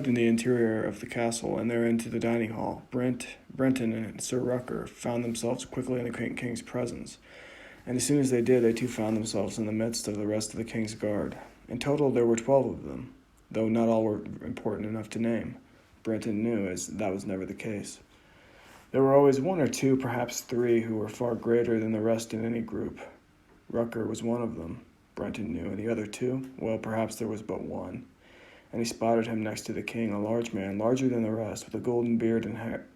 arrived in the interior of the castle and there into the dining hall, Brenton, and Sir Rucker found themselves quickly in the king's presence. And as soon as they did, they too found themselves in the midst of the rest of the king's guard. In total, there were 12 of them, though not all were important enough to name. Brenton knew, as that was never the case. There were always one or two, perhaps three, who were far greater than the rest in any group. Rucker was one of them, Brenton knew, and the other two, well, perhaps there was but one. And he spotted him next to the king, a large man, larger than the rest, with a golden beard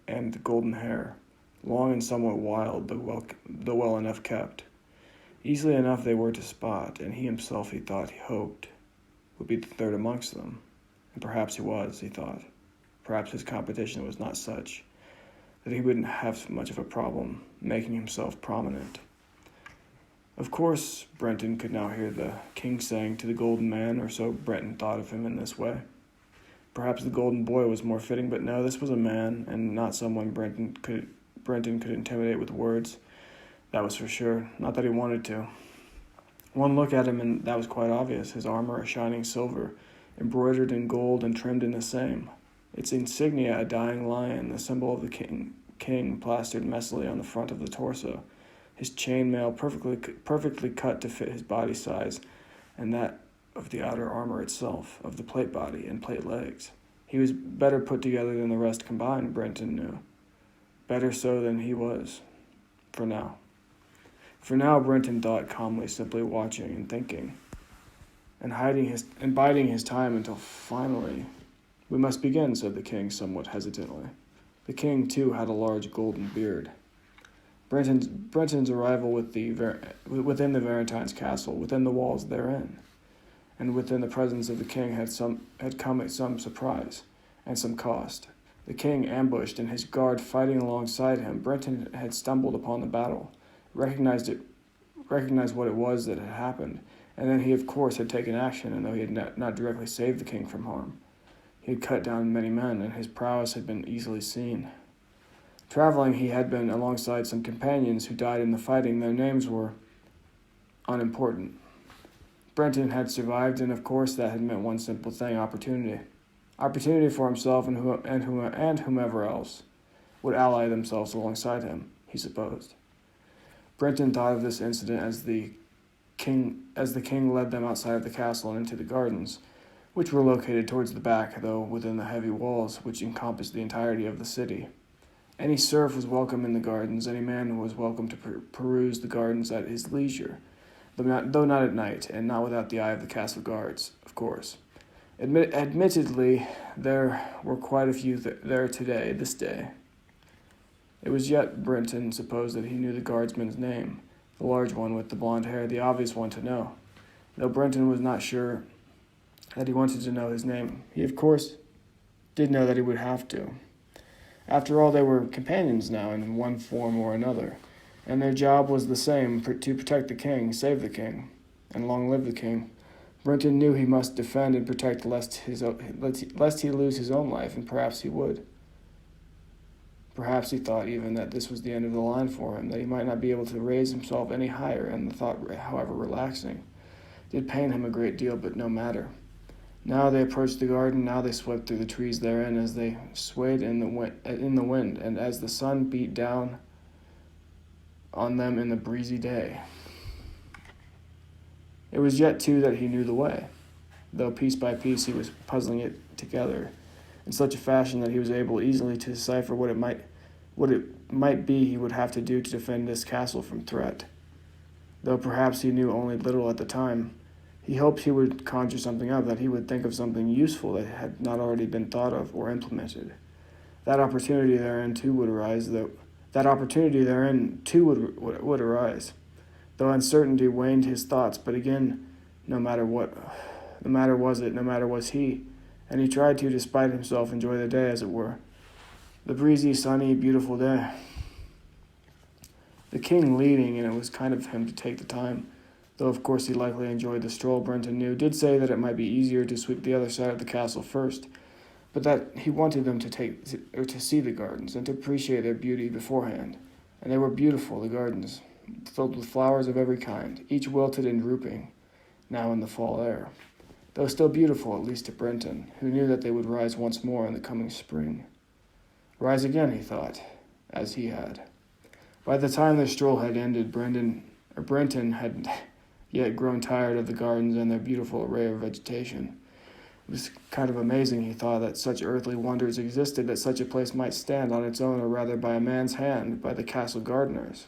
and golden hair, long and somewhat wild, though well enough kept. Easily enough they were to spot, and he himself, he hoped, would be the third amongst them. And perhaps he was, he thought. Perhaps his competition was not such that he wouldn't have much of a problem making himself prominent. Of course, Brenton could now hear the king saying to the golden man, or so Brenton thought of him in this way. Perhaps the golden boy was more fitting, but no, this was a man, and not someone Brenton could intimidate with words. That was for sure, not that he wanted to. One look at him, and that was quite obvious, his armor a shining silver, embroidered in gold and trimmed in the same. Its insignia a dying lion, the symbol of the king plastered messily on the front of the torso. His chainmail perfectly cut to fit his body size, and that of the outer armor itself, of the plate body and plate legs. He was better put together than the rest combined, Brenton knew. Better so than he was, for now. For now, Brenton thought calmly, simply watching and thinking, and biding his time until finally. "We must begin," said the king somewhat hesitantly. The king, too, had a large golden beard. Brenton's arrival within the Valentine's castle, within the walls therein, and within the presence of the king had come at some surprise and some cost. The king ambushed, and his guard fighting alongside him. Brenton had stumbled upon the battle, recognized what it was that had happened, and then he, of course, had taken action, and though he had not directly saved the king from harm, he had cut down many men, and his prowess had been easily seen. Traveling, he had been alongside some companions who died in the fighting. Their names were unimportant. Brenton had survived, and of course that had meant one simple thing: opportunity. Opportunity for himself and whomever else would ally themselves alongside him, he supposed. Brenton thought of this incident as the king led them outside of the castle and into the gardens, which were located towards the back, though within the heavy walls which encompassed the entirety of the city. Any serf was welcome in the gardens. Any man was welcome to peruse the gardens at his leisure, though not at night, and not without the eye of the castle guards, of course. Admittedly, there were quite a few there this day. It was yet Brenton supposed that he knew the guardsman's name, the large one with the blonde hair, the obvious one to know. Though Brenton was not sure that he wanted to know his name, he of course did know that he would have to. After all, they were companions now in one form or another, and their job was the same: to protect the king, save the king, and long live the king. Brenton knew he must defend and protect lest he lose his own life, and perhaps he would. Perhaps he thought even that this was the end of the line for him, that he might not be able to raise himself any higher, and the thought, however relaxing, did pain him a great deal, but no matter. Now they approached the garden, now they swept through the trees therein as they swayed in the wind, and as the sun beat down on them in the breezy day. It was yet, too, that he knew the way, though piece by piece he was puzzling it together in such a fashion that he was able easily to decipher what it might be he would have to do to defend this castle from threat. Though perhaps he knew only little at the time, he hoped he would conjure something up, that he would think of something useful that had not already been thought of or implemented. That opportunity therein too would arise, though uncertainty waned his thoughts. But again, no matter was he, and he tried to, despite himself, enjoy the day, as it were, the breezy, sunny, beautiful day. The king leading, and it was kind of him to take the time, though of course he likely enjoyed the stroll. Brenton knew, did say that it might be easier to sweep the other side of the castle first, but that he wanted them to see the gardens and to appreciate their beauty beforehand. And they were beautiful, the gardens, filled with flowers of every kind, each wilted and drooping, now in the fall air. though still beautiful, at least to Brenton, who knew that they would rise once more in the coming spring. Rise again, he thought, as he had. By the time their stroll had ended, Brenton had yet grown tired of the gardens and their beautiful array of vegetation. It was kind of amazing, he thought, that such earthly wonders existed, that such a place might stand on its own, or rather by a man's hand, by the castle gardeners,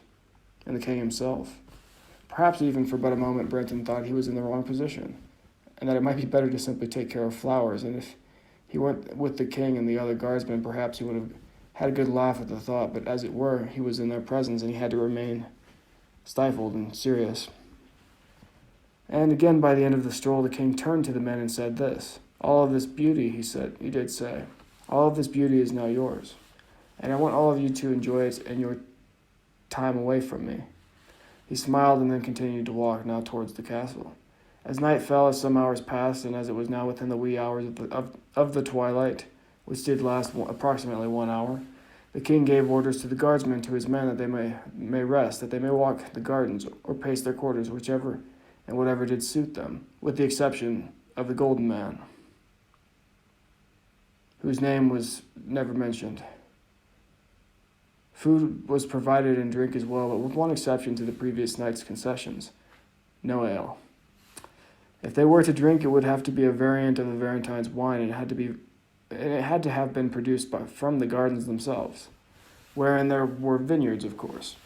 and the king himself. Perhaps even for but a moment Brenton thought he was in the wrong position, and that it might be better to simply take care of flowers, and if he went with the king and the other guardsmen, perhaps he would have had a good laugh at the thought, but as it were, he was in their presence, and he had to remain stifled and serious. And again, by the end of the stroll, the king turned to the men and said this. All of this beauty, he did say, all of this beauty is now yours, and I want all of you to enjoy it in your time away from me. He smiled and then continued to walk, now towards the castle. As night fell, as some hours passed, and as it was now within the wee hours of the twilight, which did last approximately 1 hour, the king gave orders to the guardsmen, to his men, that they may rest, that they may walk the gardens, or pace their quarters, whichever and whatever did suit them, with the exception of the golden man, whose name was never mentioned. Food was provided and drink as well, but with one exception to the previous night's concessions: no ale. If they were to drink, it would have to be a variant of the Valentine's wine, and it had to have been produced from the gardens themselves, wherein there were vineyards, of course.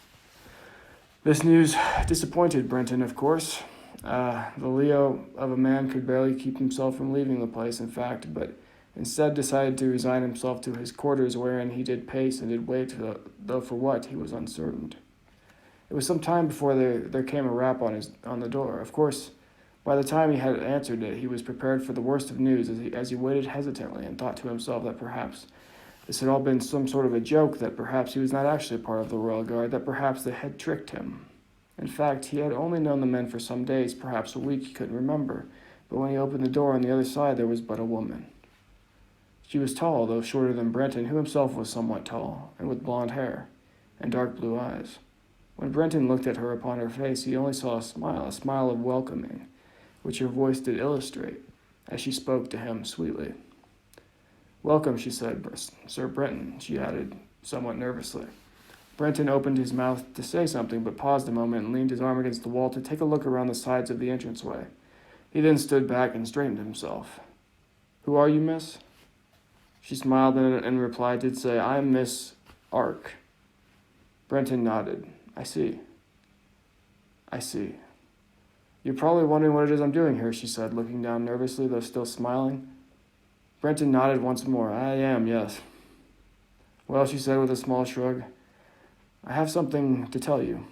This news disappointed Brenton, of course. The Leo of a man could barely keep himself from leaving the place, in fact, but instead decided to resign himself to his quarters, wherein he did pace and did wait, though for what, he was uncertain. It was some time before there came a rap on the door. Of course, by the time he had answered it, he was prepared for the worst of news, as he waited hesitantly and thought to himself that perhaps this had all been some sort of a joke, that perhaps he was not actually part of the royal guard, that perhaps they had tricked him. In fact, he had only known the men for some days, perhaps a week, he couldn't remember, but when he opened the door on the other side, there was but a woman. She was tall, though shorter than Brenton, who himself was somewhat tall, and with blonde hair and dark blue eyes. When Brenton looked at her, upon her face, he only saw a smile of welcoming, which her voice did illustrate, as she spoke to him sweetly. Welcome, she said. Sir Brenton, she added, somewhat nervously. Brenton opened his mouth to say something, but paused a moment and leaned his arm against the wall to take a look around the sides of the entranceway. He then stood back and straightened himself. Who are you, miss? She smiled and in reply did say, I am Miss Ark. Brenton nodded. I see. You're probably wondering what it is I'm doing here, she said, looking down nervously, though still smiling. Brenton nodded once more. I am, yes. Well, she said with a small shrug, I have something to tell you.